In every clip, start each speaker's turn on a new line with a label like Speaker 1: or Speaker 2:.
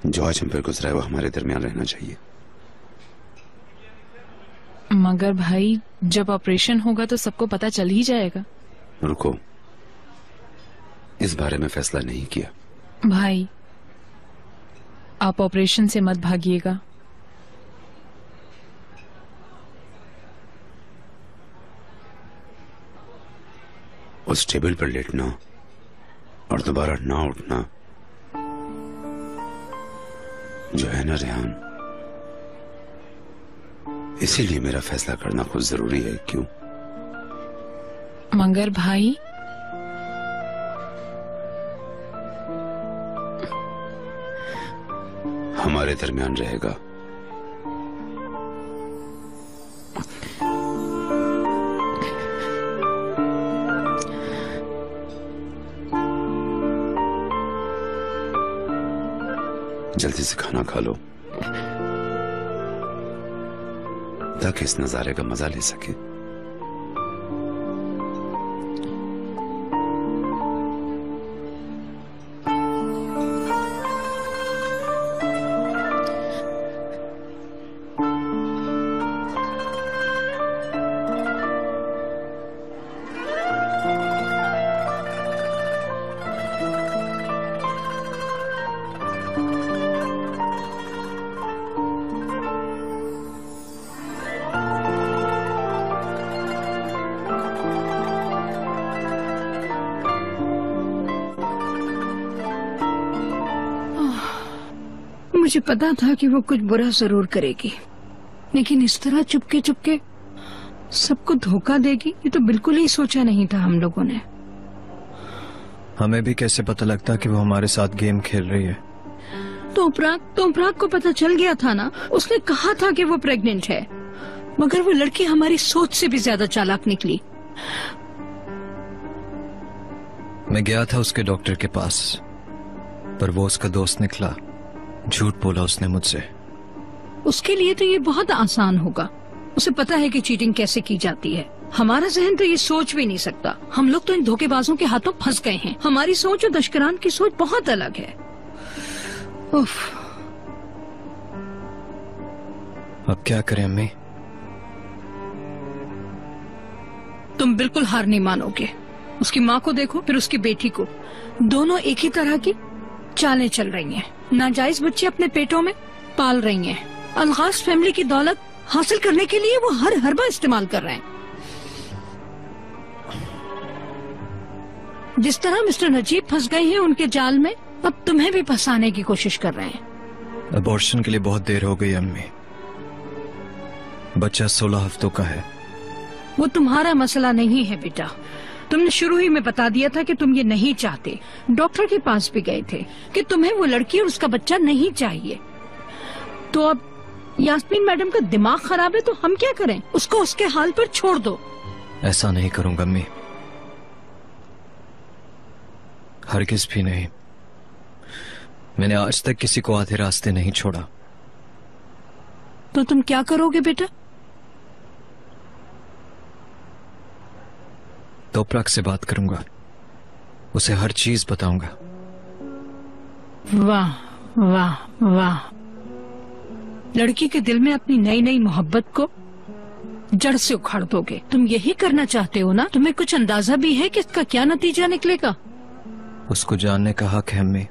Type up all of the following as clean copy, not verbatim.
Speaker 1: जो आज हम पर गुजरा है वो हमारे दरमियान रहना चाहिए।
Speaker 2: मगर भाई जब ऑपरेशन होगा तो सबको पता चल ही जाएगा।
Speaker 1: रुको, इस बारे में फैसला नहीं किया।
Speaker 2: भाई आप ऑपरेशन से मत भागिएगा।
Speaker 1: उस टेबल पर लेटना और दोबारा ना उठना जो है ना रेहान, इसीलिए मेरा फैसला करना खुद जरूरी है। क्यों?
Speaker 2: मगर भाई
Speaker 1: हमारे दरमियान रहेगा। जल्दी से खाना खा लो ताकि इस नजारे का मजा ले सके।
Speaker 3: मुझे पता था कि वो कुछ बुरा जरूर करेगी, लेकिन इस तरह चुपके चुपके सबको धोखा देगी ये तो बिल्कुल ही सोचा नहीं था हम लोगों ने।
Speaker 4: हमें भी कैसे पता लगता कि वो हमारे साथ गेम खेल रही है?
Speaker 3: तो उपराग को पता चल गया था ना, उसने कहा था कि वो प्रेग्नेंट है, मगर वो लड़की हमारी सोच से भी ज्यादा चालाक निकली।
Speaker 4: मैं गया था उसके डॉक्टर के पास, पर वो उसका दोस्त निकला। झूठ बोला उसने मुझसे।
Speaker 3: उसके लिए तो ये बहुत आसान होगा, उसे पता है कि चीटिंग कैसे की जाती है। हमारा जहन तो ये सोच भी नहीं सकता। हम लोग तो इन धोखेबाजों के हाथों फंस गए हैं। हमारी सोच और दशकरान की सोच बहुत अलग है। उफ।
Speaker 4: अब क्या करें अम्मी?
Speaker 3: तुम बिल्कुल हार नहीं मानोगे। उसकी माँ को देखो, फिर उसकी बेटी को, दोनों एक ही तरह की चालें चल रही हैं। नाजायज बच्चे अपने पेटों में पाल रही हैं। अलगाज फैमिली की दौलत हासिल करने के लिए वो हर हरबा इस्तेमाल कर रहे हैं। जिस तरह मिस्टर नजीब फंस गए हैं उनके जाल में, अब तुम्हें भी फंसाने की कोशिश कर रहे हैं।
Speaker 4: अबॉर्शन के लिए बहुत देर हो गई अम्मी। बच्चा 16 हफ्तों का है।
Speaker 3: वो तुम्हारा मसला नहीं है बेटा। तुमने शुरू ही में बता दिया था कि तुम ये नहीं चाहते। डॉक्टर के पास भी गए थे कि तुम्हें वो लड़की और उसका बच्चा नहीं चाहिए। तो अब यास्मीन मैडम का दिमाग खराब है तो हम क्या करें? उसको उसके हाल पर छोड़ दो।
Speaker 4: ऐसा नहीं करूंगा अम्मी, हरगिज भी नहीं। मैंने आज तक किसी को आधे रास्ते नहीं छोड़ा।
Speaker 3: तो तुम क्या करोगे बेटा?
Speaker 4: तोपराग से बात करूंगा, उसे हर चीज बताऊंगा।
Speaker 3: वाह वाह वाह। लड़की के दिल में अपनी नई नई मोहब्बत को जड़ से उखाड़ दोगे। तुम यही करना चाहते हो ना? तुम्हें कुछ अंदाजा भी है कि इसका क्या नतीजा निकलेगा?
Speaker 4: उसको जानने का हक है अम्मी,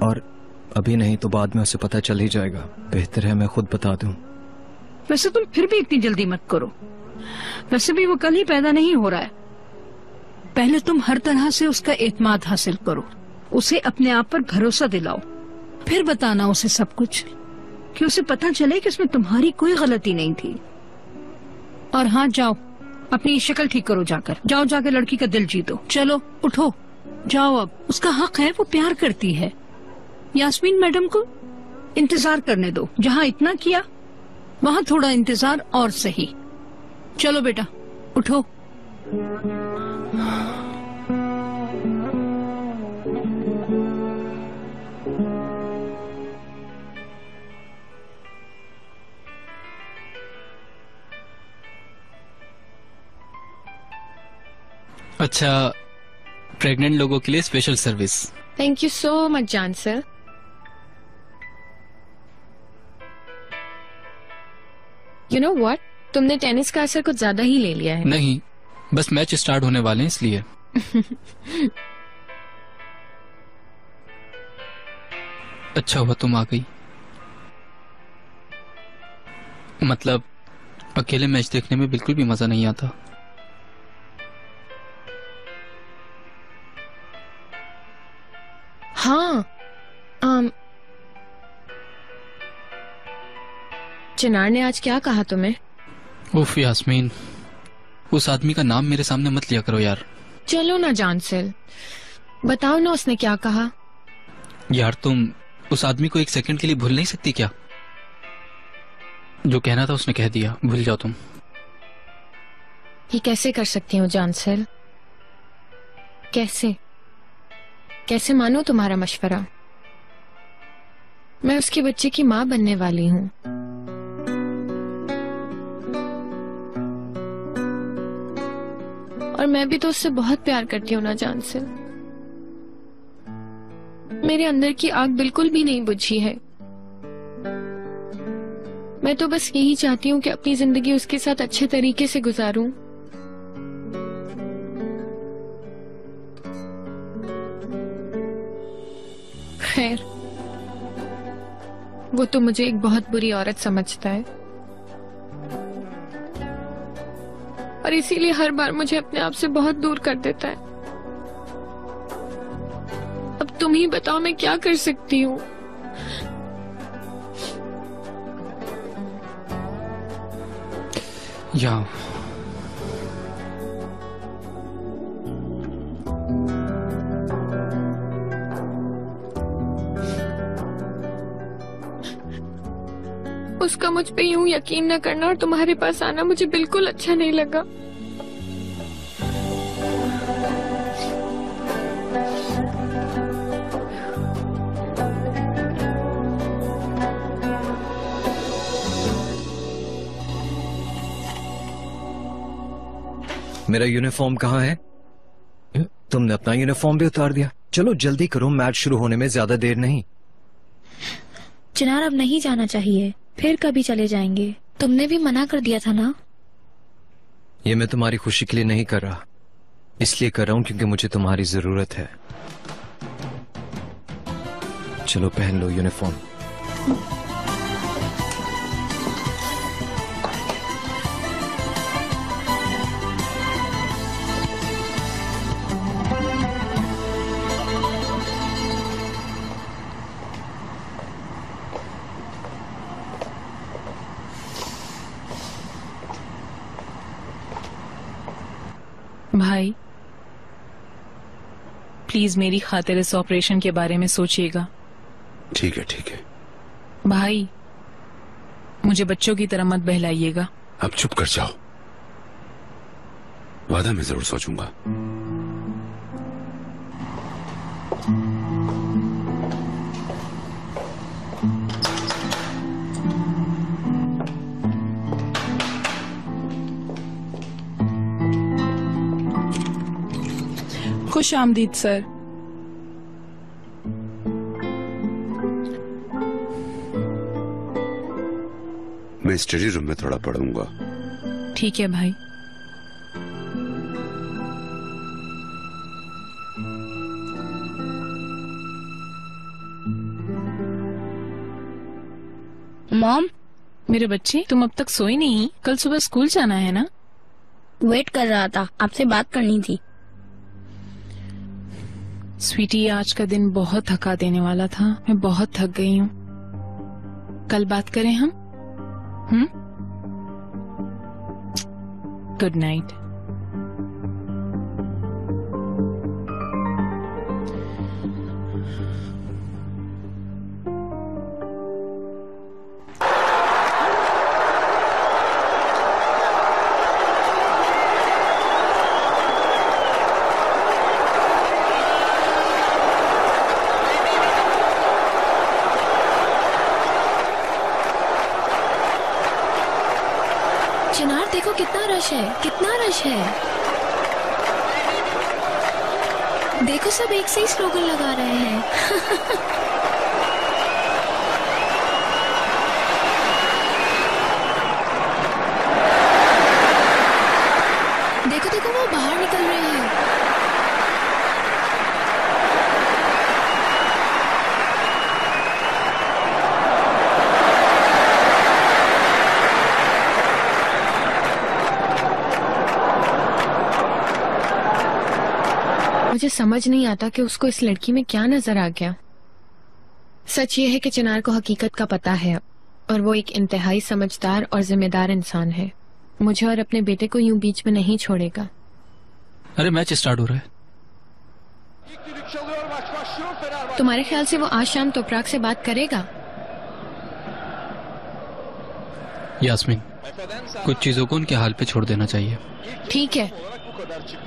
Speaker 4: और अभी नहीं तो बाद में उसे पता चल ही जाएगा। बेहतर है मैं खुद बता दूं।
Speaker 3: वैसे तुम फिर भी इतनी जल्दी मत करो। वैसे भी वो कल ही पैदा नहीं हो रहा है। पहले तुम हर तरह से उसका एतमाद हासिल करो, उसे अपने आप पर भरोसा दिलाओ, फिर बताना उसे सब कुछ, कि उसे पता चले कि उसमें तुम्हारी कोई गलती नहीं थी। और हाँ, जाओ अपनी शक्ल ठीक करो, जाओ जाकर लड़की का दिल जीतो। चलो उठो, जाओ। अब उसका हक है, वो प्यार करती है। यास्मीन मैडम को इंतजार करने दो। जहाँ इतना किया वहाँ थोड़ा इंतजार और सही। चलो बेटा उठो।
Speaker 5: अच्छा, प्रेग्नेंट लोगों के लिए special service.
Speaker 6: Thank you so much जान सर।
Speaker 5: यू नो व्हाट, तुमने टेनिस का असर कुछ ज्यादा ही ले लिया है।
Speaker 6: नहीं, बस मैच स्टार्ट होने वाले हैं इसलिए। अच्छा हुआ तुम आ गई। मतलब अकेले मैच देखने में बिल्कुल भी मजा नहीं आता।
Speaker 5: हाँ, चिनार ने आज क्या कहा तुम्हें?
Speaker 6: उफ यास्मीन, उस आदमी का नाम मेरे सामने मत लिया करो यार।
Speaker 5: चलो ना जानसिल, बताओ ना उसने क्या कहा।
Speaker 6: यार तुम उस आदमी को एक सेकंड के लिए भूल नहीं सकती क्या? जो कहना था उसने कह दिया, भूल जाओ तुम।
Speaker 5: ये कैसे कर सकती हूँ जानसिल? कैसे कैसे मानूं तुम्हारा मशवरा? मैं उसके बच्चे की माँ बनने वाली हूँ। और मैं भी तो उससे बहुत प्यार करती हूँ ना जानसिल। मेरे अंदर की आग बिल्कुल भी नहीं बुझी है। मैं तो बस यही चाहती हूँ कि अपनी जिंदगी उसके साथ अच्छे तरीके से गुजारूं। खैर, वो तो मुझे एक बहुत बुरी औरत समझता है और इसीलिए हर बार मुझे अपने आप से बहुत दूर कर देता है। अब तुम ही बताओ मैं क्या कर सकती हूँ?
Speaker 6: या
Speaker 5: उसका मुझ पे यूं यकीन न करना और तुम्हारे पास आना मुझे बिल्कुल अच्छा नहीं लगा।
Speaker 4: मेरा यूनिफॉर्म कहाँ है? तुमने अपना यूनिफॉर्म भी उतार दिया। चलो जल्दी करो, मैच शुरू होने में ज्यादा देर नहीं।
Speaker 7: चिनार अब नहीं जाना चाहिए, फिर कभी चले जाएंगे। तुमने भी मना कर दिया था ना।
Speaker 4: ये मैं तुम्हारी खुशी के लिए नहीं कर रहा, इसलिए कर रहा हूं क्योंकि मुझे तुम्हारी जरूरत है। चलो पहन लो यूनिफॉर्म।
Speaker 2: भाई प्लीज मेरी खातिर इस ऑपरेशन के बारे में सोचिएगा।
Speaker 1: ठीक है ठीक है।
Speaker 2: भाई मुझे बच्चों की तरह मत बहलाइएगा।
Speaker 1: अब चुप कर जाओ, वादा मैं जरूर सोचूंगा।
Speaker 8: खुश आमदीद सर।
Speaker 1: मैं स्टडी रूम में थोड़ा पढ़ूंगा।
Speaker 2: ठीक है भाई।
Speaker 7: मॉम,
Speaker 2: मेरे बच्चे तुम अब तक सोए नहीं? कल सुबह स्कूल जाना है ना?
Speaker 7: वेट कर रहा था, आपसे बात करनी थी।
Speaker 2: स्वीटी, आज का दिन बहुत थका देने वाला था। मैं बहुत थक गई हूँ। कल बात करें हम? Good night.
Speaker 7: चिनार देखो कितना रश है, कितना रश है। देखो सब एक से ही स्लोगन लगा रहे हैं।
Speaker 5: मुझे समझ नहीं आता कि उसको इस लड़की में क्या नजर आ गया। सच ये है कि चिनार को हकीकत का पता है और वो एक इंतहाई समझदार और जिम्मेदार इंसान है। मुझे और अपने बेटे को यूं बीच में नहीं छोड़ेगा।
Speaker 6: अरे मैच स्टार्ट हो रहा है।
Speaker 5: तुम्हारे ख्याल से वो आज शाम तोपराक से बात करेगा?
Speaker 6: यास्मीन, कुछ चीजों को उनके हाल पे छोड़ देना चाहिए।
Speaker 5: ठीक है,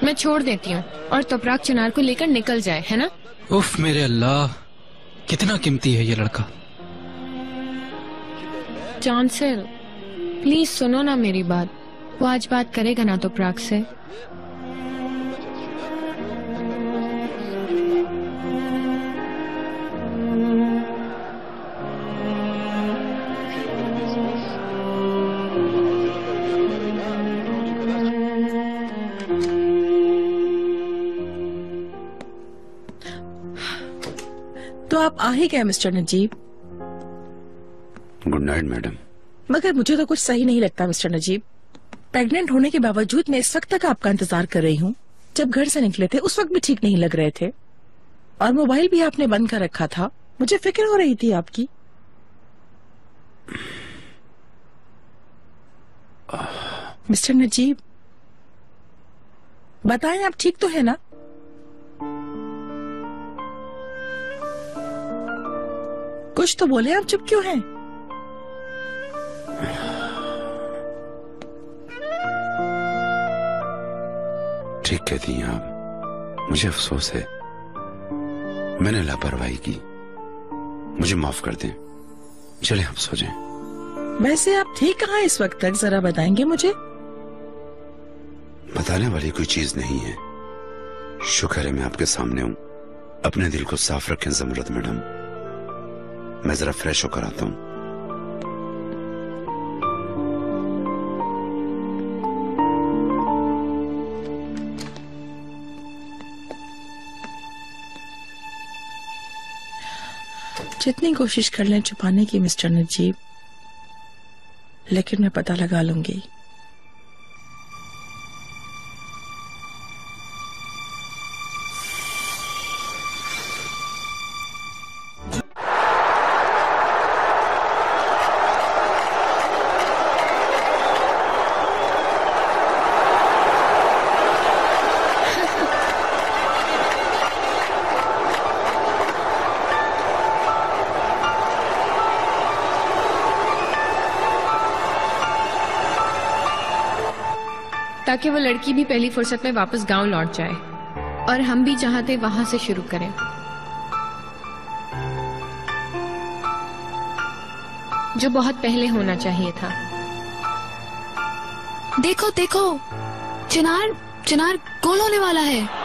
Speaker 5: मैं छोड़ देती हूँ और तोपराक चिनार को लेकर निकल जाए, है ना?
Speaker 6: उफ मेरे अल्लाह, कितना कीमती है ये लड़का।
Speaker 5: जॉनसन, प्लीज सुनो ना मेरी बात। वो आज बात करेगा ना तोपराक से?
Speaker 8: तो आप आ ही गए mister Najeeb.
Speaker 1: Good night madam.
Speaker 8: मगर मुझे तो कुछ सही नहीं लगता मिस्टर नजीब। प्रेग्नेंट होने के बावजूद मैं इस वक्त तक आपका इंतजार कर रही हूँ। जब घर से निकले थे उस वक्त भी ठीक नहीं लग रहे थे और मोबाइल भी आपने बंद कर रखा था। मुझे फिक्र हो रही थी आपकी। मिस्टर नजीब बताएं, आप ठीक तो है ना? कुछ तो बोले, आप चुप क्यों हैं?
Speaker 1: ठीक कहती हैं आप। मुझे अफसोस है, मैंने लापरवाही की। मुझे माफ कर दें। चले आप सो जाएं।
Speaker 8: वैसे आप थे कहाँ इस वक्त तक, जरा बताएंगे मुझे?
Speaker 1: बताने वाली कोई चीज नहीं है। शुक्र है मैं आपके सामने हूँ। अपने दिल को साफ रखें ज़मरुद मैडम। मैं जरा फ्रेश होकर आता हूँ।
Speaker 8: जितनी कोशिश कर लें छुपाने की मिस्टर नजीब, लेकिन मैं पता लगा लूंगी।
Speaker 5: ताकि वो लड़की भी पहली फुर्सत में वापस गांव लौट जाए और हम भी जहां थे वहां से शुरू करें। जो बहुत पहले होना चाहिए था।
Speaker 7: देखो देखो, चिनार चिनार गोल होने वाला है।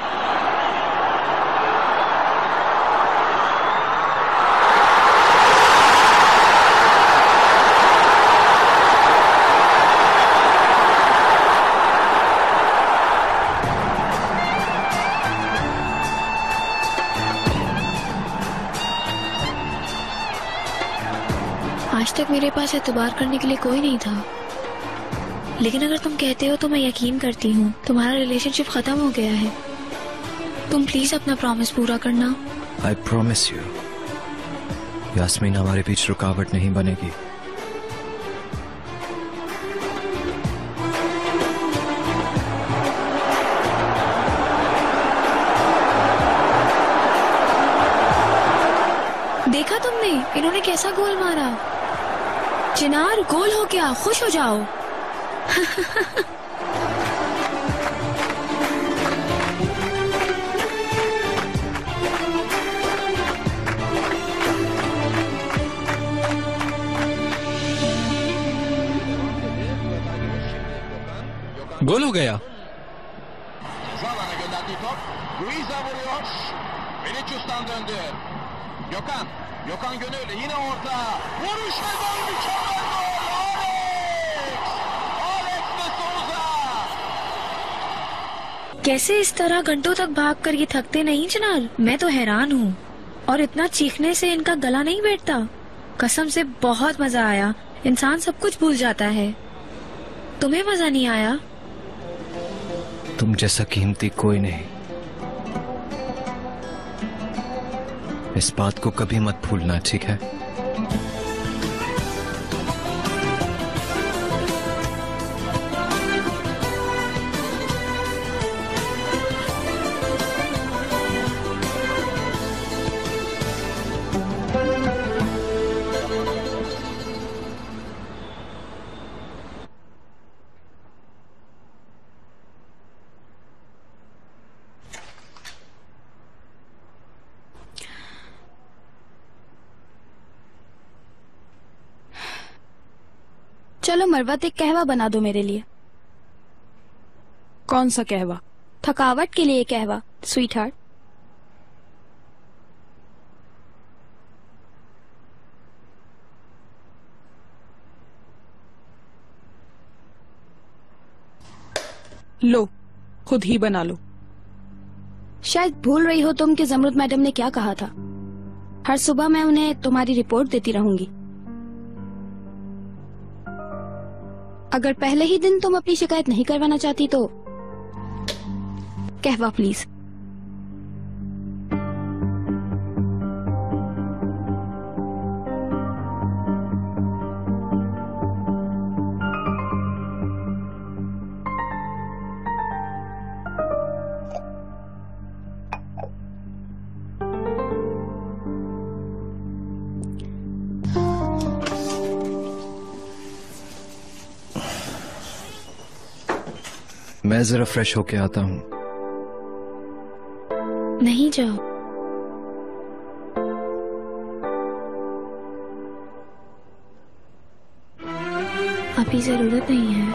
Speaker 7: आज तक मेरे पास एतबार करने के लिए कोई नहीं था, लेकिन अगर तुम कहते हो तो मैं यकीन करती हूँ। तुम्हारा रिलेशनशिप खत्म हो गया है। तुम प्लीज अपना प्रॉमिस पूरा करना।
Speaker 4: आई प्रॉमिस यू, यास्मीन हमारे बीच रुकावट नहीं बनेगी।
Speaker 7: देखा तुमने इन्होंने कैसा गोल मारा? चिनार गोल हो गया, खुश हो जाओ।
Speaker 6: गोल हो गया।
Speaker 9: Zala'na gönderdiği top. Luisa vuruyor. Vinicius'tan döndü. Gökhan Gönül yine orta. Vuruş ve gol, mükemmel gol. Alex de Souza.
Speaker 7: कैसे इस तरह घंटों तक भागकर ये थकते नहीं चिनार? मैं तो हैरान हूँ। और इतना चीखने से इनका गला नहीं बैठता। कसम से बहुत मजा आया। इंसान सब कुछ भूल जाता है। तुम्हें मजा नहीं आया?
Speaker 4: तुम जैसा कीमती कोई नहीं। इस बात को कभी मत भूलना, ठीक है?
Speaker 10: चलो मरवत, एक कहवा बना दो मेरे लिए।
Speaker 2: कौन सा कहवा?
Speaker 10: थकावट के लिए कहवा, स्वीट हार्ट।
Speaker 2: लो, खुद ही बना लो।
Speaker 10: शायद भूल रही हो तुम कि जमरुद मैडम ने क्या कहा था। हर सुबह मैं उन्हें तुम्हारी रिपोर्ट देती रहूंगी। अगर पहले ही दिन तुम अपनी शिकायत नहीं करवाना चाहती तो कहवा प्लीज।
Speaker 4: मैं जरा फ्रेश होके आता हूँ।
Speaker 7: नहीं जाओ। अभी जरूरत नहीं है।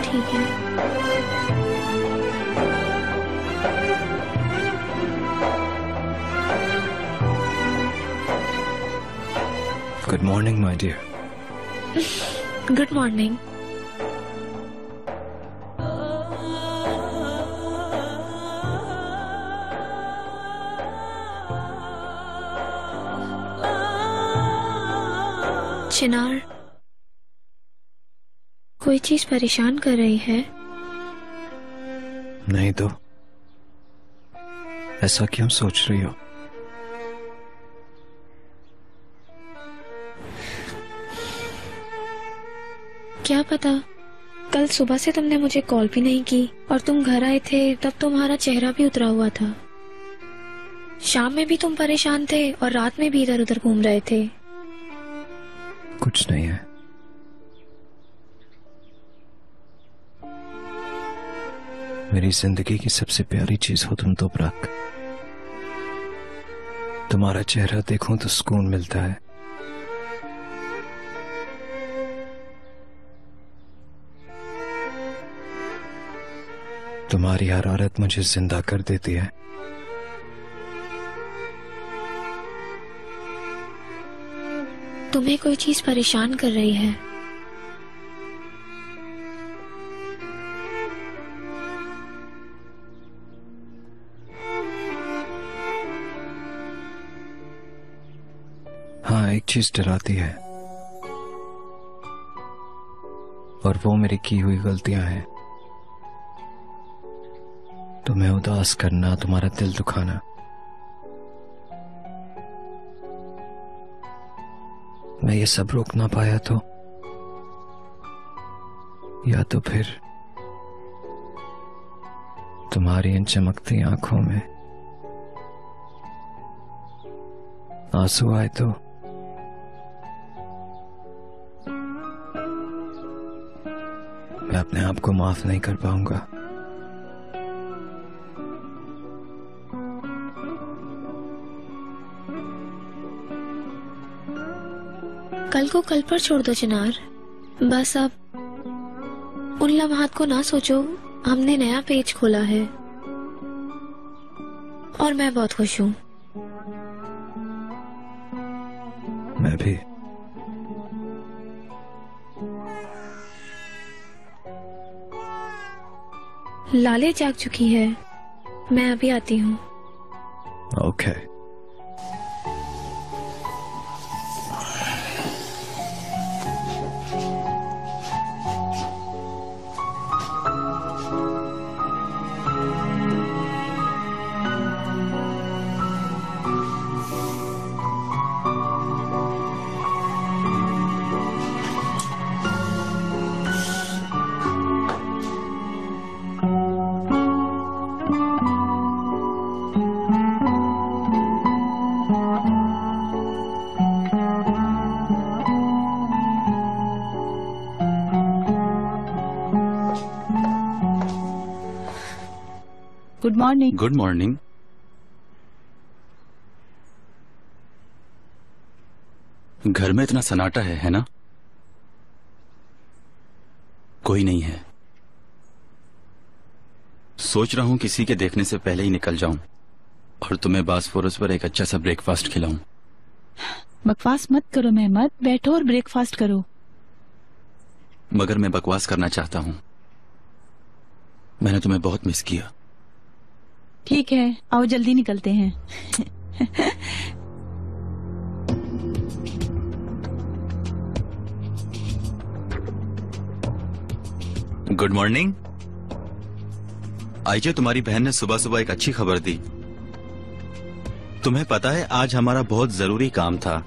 Speaker 7: ठीक है।
Speaker 4: Good morning my dear.
Speaker 7: Good morning. Chinar, कोई चीज परेशान कर रही है?
Speaker 4: नहीं तो ऐसा क्यों सोच रही हो?
Speaker 7: क्या पता, कल सुबह से तुमने मुझे कॉल भी नहीं की और तुम घर आए थे तब तुम्हारा चेहरा भी उतरा हुआ था। शाम में भी तुम परेशान थे और रात में भी इधर उधर घूम रहे थे।
Speaker 4: कुछ नहीं है। मेरी जिंदगी की सबसे प्यारी चीज हो तुम तो ब्रक। तुम्हारा चेहरा देखूं तो सुकून मिलता है। तुम्हारी हरारत मुझे जिंदा कर देती है।
Speaker 7: तुम्हें कोई चीज परेशान कर रही है?
Speaker 4: हाँ, एक चीज डराती है और वो मेरी की हुई गलतियां हैं। तुम्हें उदास करना, तुम्हारा दिल दुखाना। मैं ये सब रोक ना पाया तो, या तो फिर तुम्हारी इन चमकती आंखों में आंसू आए तो मैं अपने आप को माफ नहीं कर पाऊंगा।
Speaker 7: कल को कल पर छोड़ दो चिनार। बस अब उन लम्हात को ना सोचो। हमने नया पेज खोला है और मैं बहुत खुश हूँ।
Speaker 4: मैं भी।
Speaker 7: लाले जाग चुकी है, मैं अभी आती हूँ।
Speaker 4: Okay.
Speaker 11: Good morning.
Speaker 1: Good morning. घर में इतना सन्नाटा है ना? कोई नहीं है। सोच रहा हूं किसी के देखने से पहले ही निकल जाऊं और तुम्हें बासफोरस पर एक अच्छा सा ब्रेकफास्ट खिलाऊं।
Speaker 11: बकवास मत करो मेहमद, बैठो और ब्रेकफास्ट करो।
Speaker 1: मगर मैं बकवास करना चाहता हूं। मैंने तुम्हें बहुत मिस किया।
Speaker 11: ठीक है, आओ जल्दी निकलते हैं।
Speaker 1: Good morning. आइजे, तुम्हारी बहन ने सुबह सुबह एक अच्छी खबर दी। तुम्हें पता है आज हमारा बहुत जरूरी काम था।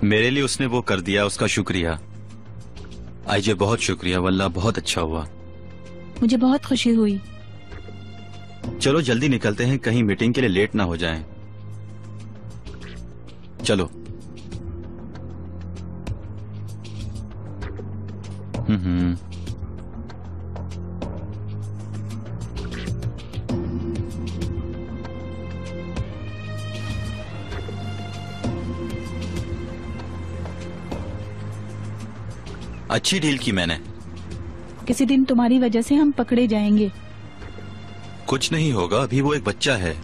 Speaker 1: मेरे लिए उसने वो कर दिया, उसका शुक्रिया। आइजे बहुत शुक्रिया, वल्लाह बहुत अच्छा हुआ।
Speaker 11: मुझे बहुत खुशी हुई।
Speaker 1: चलो जल्दी निकलते हैं, कहीं मीटिंग के लिए लेट ना हो जाएं। चलो। अच्छी डील की मैंने।
Speaker 11: किसी दिन तुम्हारी वजह से हम पकड़े जाएंगे।
Speaker 1: कुछ नहीं होगा, अभी वो एक बच्चा है।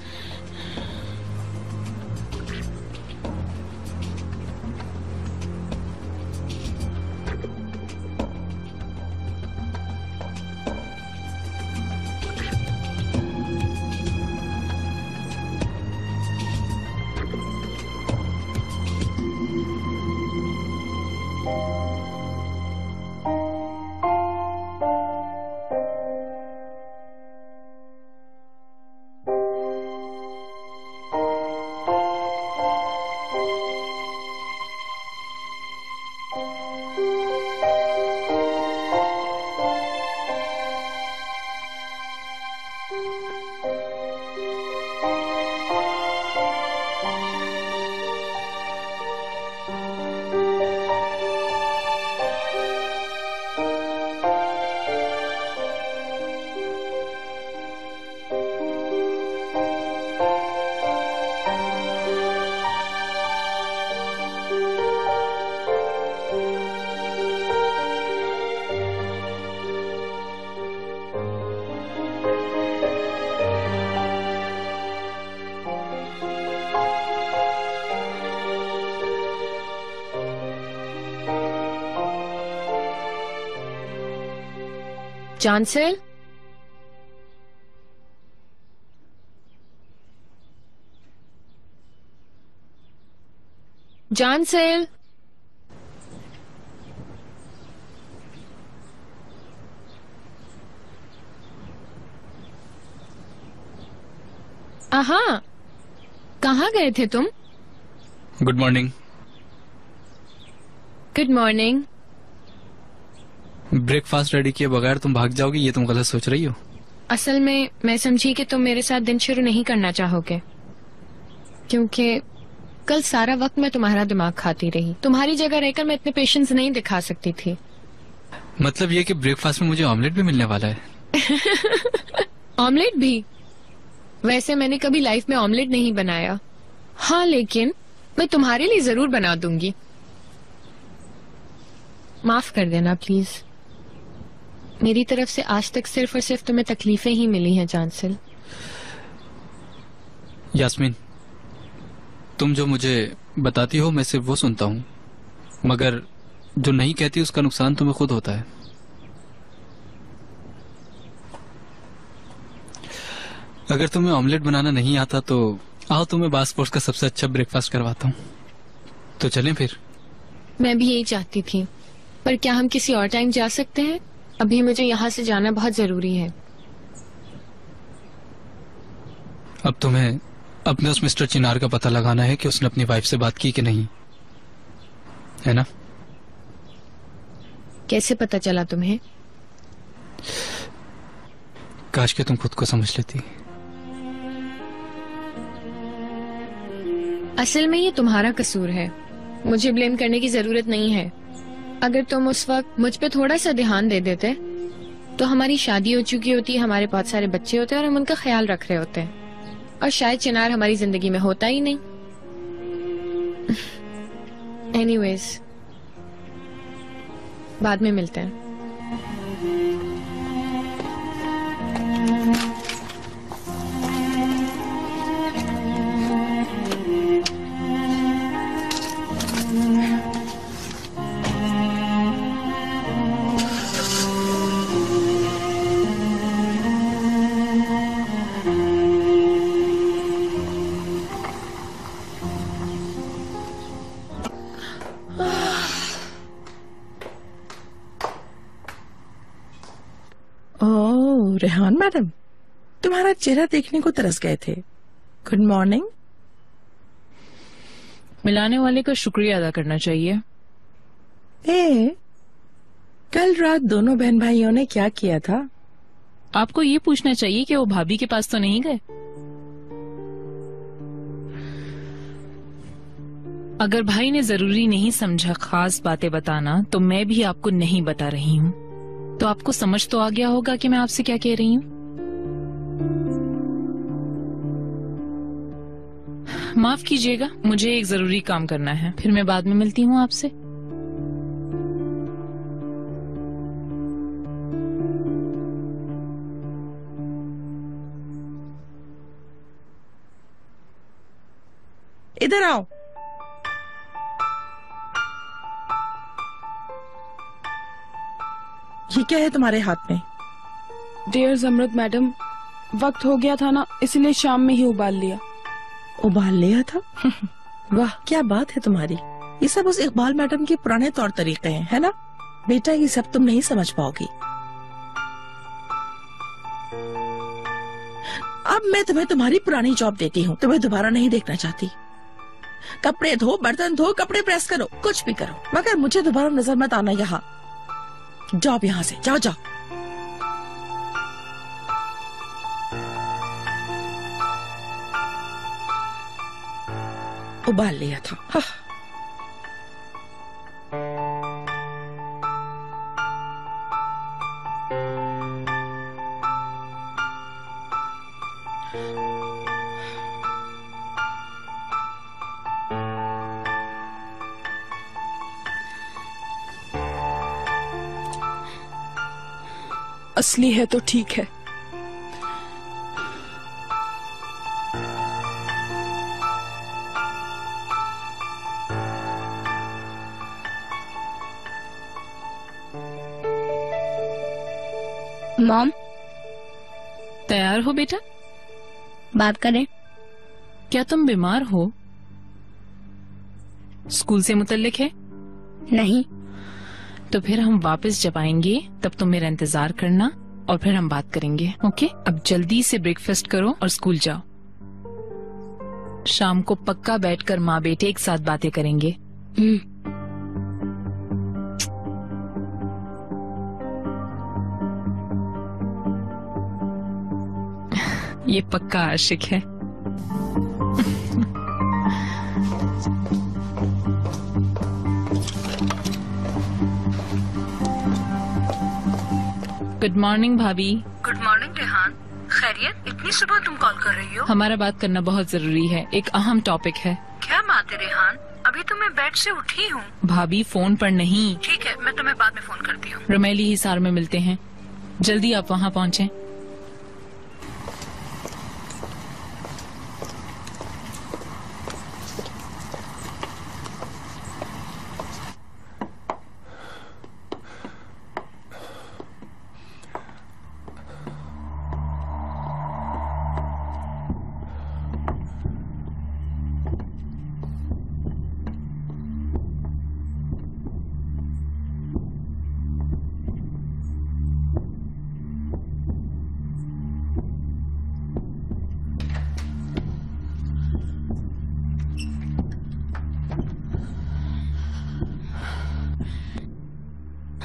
Speaker 5: चांसल, चांसल, हाँ, कहाँ गए थे तुम?
Speaker 6: Good morning.
Speaker 5: Good morning.
Speaker 6: Breakfast ready किए बगैर तुम भाग जाओगी, ये तुम गलत सोच रही हो।
Speaker 5: असल में मैं समझी कि तुम मेरे साथ दिन शुरू नहीं करना चाहोगे, क्योंकि कल सारा वक्त मैं तुम्हारा दिमाग खाती रही। तुम्हारी जगह रहकर मैं इतने पेशेंस नहीं दिखा सकती थी।
Speaker 6: मतलब ये कि ब्रेकफास्ट में मुझे ऑमलेट भी मिलने वाला है।
Speaker 5: ऑमलेट भी? वैसे मैंने कभी लाइफ में ऑमलेट नहीं बनाया। हाँ, लेकिन मैं तुम्हारे लिए जरूर बना दूंगी। माफ कर देना प्लीज। मेरी तरफ से आज तक सिर्फ और सिर्फ तुम्हें तकलीफें ही मिली हैं चांसल।
Speaker 6: यास्मीन, तुम जो मुझे बताती हो मैं सिर्फ वो सुनता हूँ, मगर जो नहीं कहती उसका नुकसान तुम्हें खुद होता है। अगर तुम्हें ऑमलेट बनाना नहीं आता तो आओ, तुम्हें बासपोर्स का सबसे अच्छा ब्रेकफास्ट करवाता हूँ। तो चलें फिर।
Speaker 5: मैं भी यही चाहती थी, पर क्या हम किसी और टाइम जा सकते हैं? अभी मुझे यहाँ से जाना बहुत जरूरी है।
Speaker 6: अब तुम्हें अपने उस मिस्टर चिनार का पता लगाना है कि उसने अपनी वाइफ से बात की कि नहीं, है ना?
Speaker 5: कैसे पता चला तुम्हें?
Speaker 6: काश कि तुम खुद को समझ लेती।
Speaker 5: असल में ये तुम्हारा कसूर है, मुझे ब्लेम करने की जरूरत नहीं है। अगर तुम उस वक्त मुझ पे थोड़ा सा ध्यान दे देते तो हमारी शादी हो चुकी होती है, हमारे बहुत सारे बच्चे होते हैं और हम उनका ख्याल रख रहे होते हैं, और शायद चिनार हमारी जिंदगी में होता ही नहीं। एनीवेज, बाद में मिलते हैं।
Speaker 8: ओह रेहान मैडम, तुम्हारा चेहरा देखने को तरस गए थे। Good morning.
Speaker 2: मिलाने वाले का शुक्रिया अदा करना चाहिए।
Speaker 8: कल रात दोनों बहन भाइयों ने क्या किया था?
Speaker 2: आपको ये पूछना चाहिए कि वो भाभी के पास तो नहीं गए। अगर भाई ने जरूरी नहीं समझा खास बातें बताना, तो मैं भी आपको नहीं बता रही हूँ। तो आपको समझ तो आ गया होगा कि मैं आपसे क्या कह रही हूँ। माफ कीजिएगा, मुझे एक जरूरी काम करना है, फिर मैं बाद में मिलती हूँ आपसे।
Speaker 8: इधर आओ। ये क्या है तुम्हारे हाथ में?
Speaker 12: डियर जमरुद मैडम, वक्त हो गया था ना, इसलिए शाम में ही उबाल लिया।
Speaker 8: उबाल लिया था? वाह क्या बात है तुम्हारी। ये सब उस इकबाल मैडम के पुराने तौर तरीके हैं, है ना? बेटा ये सब तुम नहीं समझ पाओगी। अब मैं तुम्हें तुम्हारी पुरानी जॉब देती हूँ, तुम्हें दोबारा नहीं देखना चाहती। कपड़े धो, बर्तन धो, कपड़े प्रेस करो, कुछ भी करो, मगर मुझे दोबारा नजर मत आना यहाँ। जाओ यहाँ से, जाओ जाओ। उबाल लिया था। हाँ।
Speaker 12: असली है तो ठीक है।
Speaker 10: मॉम,
Speaker 2: तैयार हो बेटा?
Speaker 10: बात करें?
Speaker 2: क्या तुम बीमार हो? स्कूल से मुतल्लिक है?
Speaker 10: नहीं।
Speaker 2: तो फिर हम वापस जब आएंगे तब तुम मेरा इंतजार करना और फिर हम बात करेंगे। ओके? अब जल्दी से ब्रेकफास्ट करो और स्कूल जाओ। शाम को पक्का बैठकर माँ बेटे एक साथ बातें करेंगे। ये पक्का आशिक है। गुड मॉर्निंग भाभी।
Speaker 3: गुड मॉर्निंग रेहान, खैरियत? इतनी सुबह तुम कॉल कर रही हो?
Speaker 2: हमारा बात करना बहुत जरूरी है, एक अहम टॉपिक है।
Speaker 3: क्या बात है रेहान? अभी तो मैं बेड से उठी हूँ।
Speaker 2: भाभी फोन पर नहीं।
Speaker 3: ठीक है, मैं तुम्हें बाद में फोन करती हूँ।
Speaker 2: रमेली हिसार में मिलते हैं, जल्दी आप वहाँ पहुँचे।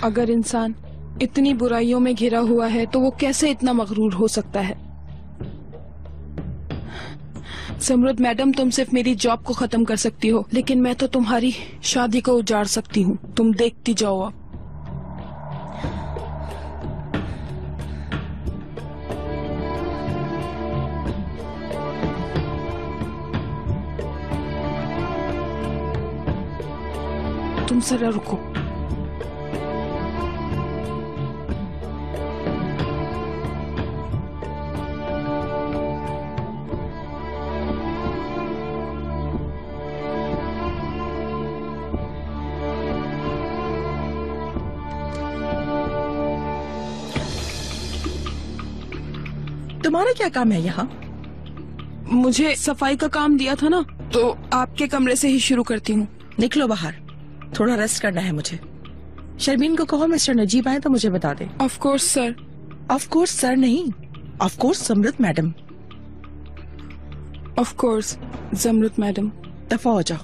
Speaker 12: अगर इंसान इतनी बुराइयों में घिरा हुआ है तो वो कैसे इतना मगरूर हो सकता है? समरुद मैडम, तुम सिर्फ मेरी जॉब को खत्म कर सकती हो, लेकिन मैं तो तुम्हारी शादी को उजाड़ सकती हूँ। तुम देखती जाओ अब। तुम जरा रुको।
Speaker 8: तुम्हारा क्या काम है यहाँ?
Speaker 12: मुझे सफाई का काम दिया था ना, तो आपके कमरे से ही शुरू करती हूँ।
Speaker 8: निकलो बाहर, थोड़ा रेस्ट करना है मुझे। शर्मीन को कहो मिस्टर नजीब आए तो मुझे बता दे।
Speaker 12: Of course sir.
Speaker 8: Of course sir नहीं, of course Jamrut madam.
Speaker 12: Of course Jamrut madam.
Speaker 8: दफा हो जाओ।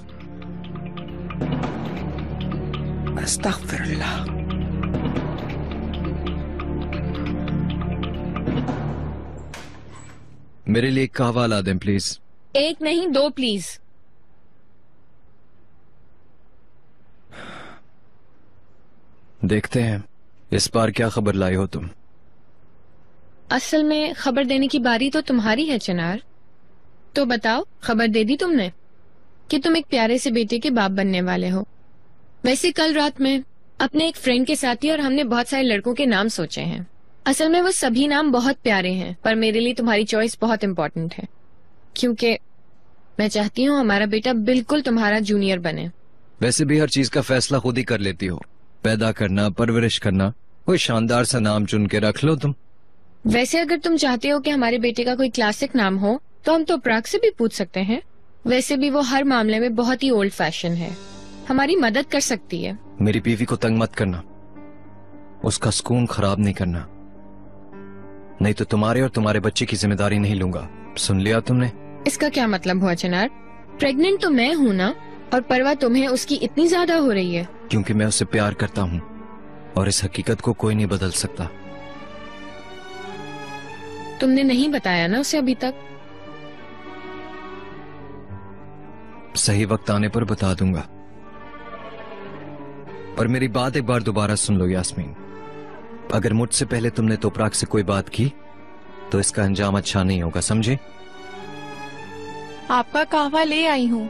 Speaker 8: अस्तगफिरुल्लाह।
Speaker 4: मेरे लिए एक कहवा ला दें प्लीज।
Speaker 5: एक नहीं, दो प्लीज।
Speaker 4: देखते हैं इस बार क्या खबर लाई हो तुम।
Speaker 5: असल में खबर देने की बारी तो तुम्हारी है चिनार। तो बताओ, खबर दे दी तुमने कि तुम एक प्यारे से बेटे के बाप बनने वाले हो। वैसे कल रात में अपने एक फ्रेंड के साथ ही और हमने बहुत सारे लड़कों के नाम सोचे हैं। असल में वो सभी नाम बहुत प्यारे हैं, पर मेरे लिए तुम्हारी चॉइस बहुत इम्पोर्टेंट है, क्योंकि मैं चाहती हूँ हमारा बेटा बिल्कुल तुम्हारा जूनियर बने।
Speaker 4: वैसे भी हर चीज का फैसला खुद ही कर लेती हो, पैदा करना, परवरिश करना। कोई शानदार सा नाम चुन के रख लो तुम।
Speaker 5: वैसे अगर तुम चाहते हो कि हमारे बेटे का कोई क्लासिक नाम हो तो हम तो प्राग से भी पूछ सकते हैं। वैसे भी वो हर मामले में बहुत ही ओल्ड फैशन है, हमारी मदद कर सकती है।
Speaker 4: मेरी बीवी को तंग मत करना, उसका सुकून खराब नहीं करना, नहीं तो तुम्हारे और तुम्हारे बच्चे की जिम्मेदारी नहीं लूंगा। सुन लिया तुमने?
Speaker 5: इसका क्या मतलब हुआ चिनार? प्रेग्नेंट तो मैं हूँ ना, और परवाह तुम्हें उसकी इतनी ज्यादा हो रही है।
Speaker 4: क्योंकि मैं उससे प्यार करता हूँ और इस हकीकत को कोई नहीं बदल सकता।
Speaker 5: तुमने नहीं बताया ना उसे अभी तक?
Speaker 4: सही वक्त आने पर बता दूंगा। पर मेरी बात एक बार दोबारा सुन लो यास्मीन, अगर मुझसे पहले तुमने तोपराग से कोई बात की तो इसका अंजाम अच्छा नहीं होगा, समझे?
Speaker 12: आपका कहवा ले आई हूँ।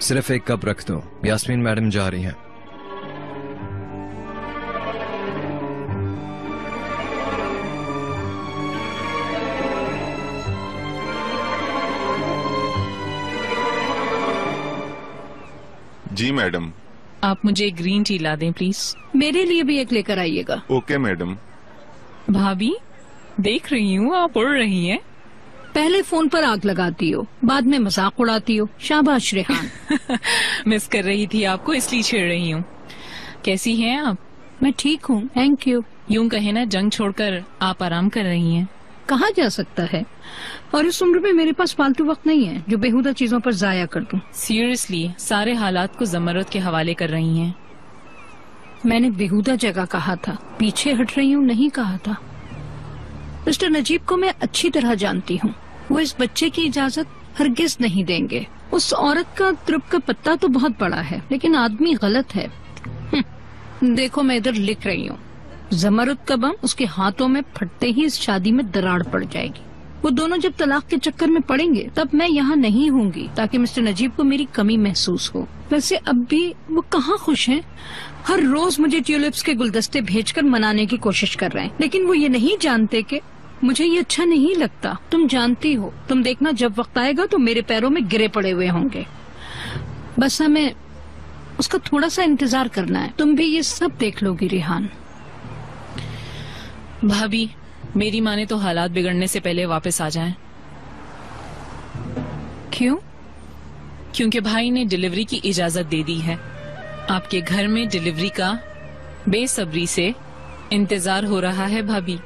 Speaker 4: सिर्फ एक कप रख दो, यास्मीन मैडम जा रही हैं।
Speaker 13: जी मैडम।
Speaker 2: आप मुझे ग्रीन टी ला दें प्लीज।
Speaker 3: मेरे लिए भी एक लेकर आइएगा।
Speaker 13: Okay madam.
Speaker 2: भाभी, देख रही हूँ आप उड़ रही हैं।
Speaker 3: पहले फोन पर आग लगाती हो, बाद में मजाक उड़ाती हो। शाबाश रेहान।
Speaker 2: मिस कर रही थी आपको, इसलिए छेड़ रही हूँ। कैसी हैं आप?
Speaker 3: मैं ठीक हूँ, थैंक यू।
Speaker 2: यूं कहे ना, जंग छोड़कर आप आराम कर रही हैं।
Speaker 3: कहा जा सकता है, और इस उम्र में मेरे पास फालतू वक्त नहीं है जो बेहुदा चीजों पर जाया कर दूं।
Speaker 2: सीरियसली, सारे हालात को जमरुत के हवाले कर रही हैं।
Speaker 3: मैंने बेहुदा जगह कहा था, पीछे हट रही हूँ नहीं कहा था। मिस्टर नजीब को मैं अच्छी तरह जानती हूँ, वो इस बच्चे की इजाजत हरगिज नहीं देंगे। उस औरत का द्रुप का पत्ता तो बहुत बड़ा है, लेकिन आदमी गलत है। देखो मैं इधर लिख रही हूँ, जमरुत का बम उसके हाथों में फटते ही इस शादी में दरार पड़ जाएगी। वो दोनों जब तलाक के चक्कर में पड़ेंगे तब मैं यहाँ नहीं होंगी, ताकि मिस्टर नजीब को मेरी कमी महसूस हो। वैसे अब भी वो कहाँ खुश हैं? हर रोज मुझे ट्यूलिप्स के गुलदस्ते भेजकर मनाने की कोशिश कर रहे हैं, लेकिन वो ये नहीं जानते कि मुझे ये अच्छा नहीं लगता। तुम जानती हो, तुम देखना जब वक्त आएगा तो मेरे पैरों में गिरे पड़े हुए होंगे। बस हमें उसका थोड़ा सा इंतजार करना है। तुम भी ये सब देख लोगी रेहान।
Speaker 2: भाभी, मेरी माने तो हालात बिगड़ने से पहले वापस आ जाएं।
Speaker 3: क्यों?
Speaker 2: क्योंकि भाई ने डिलीवरी की इजाजत दे दी है। आपके घर में डिलीवरी का बेसब्री से इंतजार हो रहा है भाभी।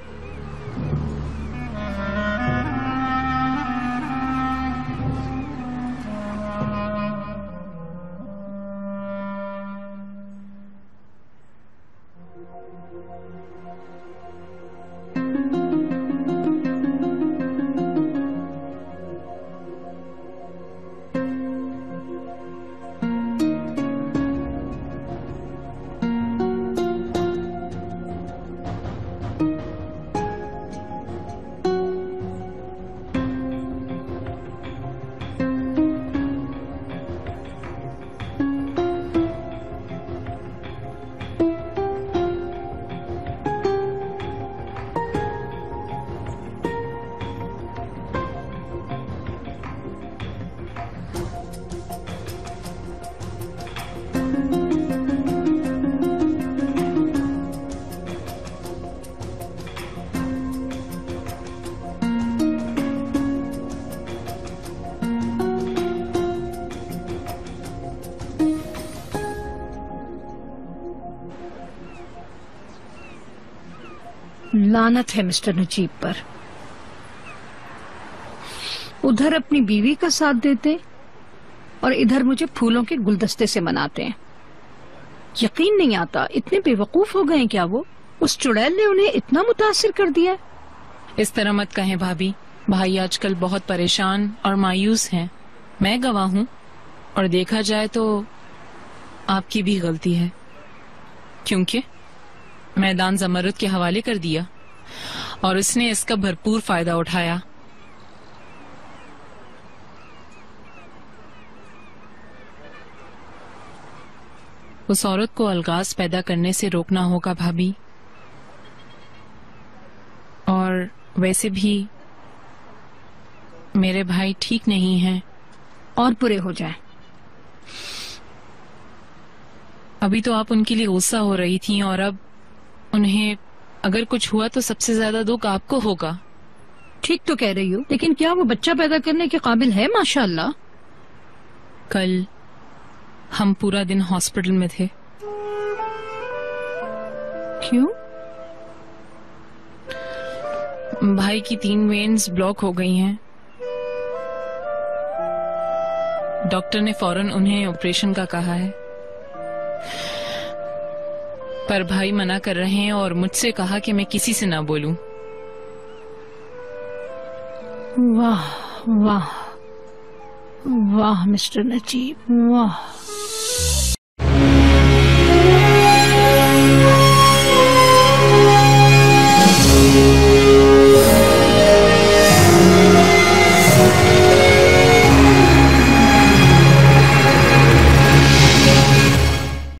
Speaker 3: लानत है मिस्टर नजीब पर। उधर अपनी बीवी का साथ देते और इधर मुझे फूलों के गुलदस्ते से मनाते हैं। यकीन नहीं आता, इतने बेवकूफ हो गए क्या वो? उस चुड़ैल ने उन्हें इतना मुतासिर कर दिया।
Speaker 2: इस तरह मत कहें भाभी, भाई आजकल बहुत परेशान और मायूस हैं। मैं गवाह हूँ और देखा जाए तो आपकी भी गलती है, क्योंकि मैदान जमरुद के हवाले कर दिया और उसने इसका भरपूर फायदा उठाया। उस औरत को अलगाज पैदा करने से रोकना होगा भाभी। और वैसे भी मेरे भाई ठीक नहीं हैं।
Speaker 3: और बुरे हो जाए।
Speaker 2: अभी तो आप उनके लिए गुस्सा हो रही थीं और अब उन्हें अगर कुछ हुआ तो सबसे ज्यादा दुख आपको होगा।
Speaker 3: ठीक तो कह रही हो, लेकिन क्या वो बच्चा पैदा करने के काबिल है? माशाअल्लाह।
Speaker 2: कल हम पूरा दिन हॉस्पिटल में थे।
Speaker 3: क्यों?
Speaker 2: भाई की 3 वेन्स ब्लॉक हो गई हैं। डॉक्टर ने फौरन उन्हें ऑपरेशन का कहा है, पर भाई मना कर रहे हैं और मुझसे कहा कि मैं किसी से ना बोलूं।
Speaker 3: वाह वाह वाह मिस्टर नजीब, वाह।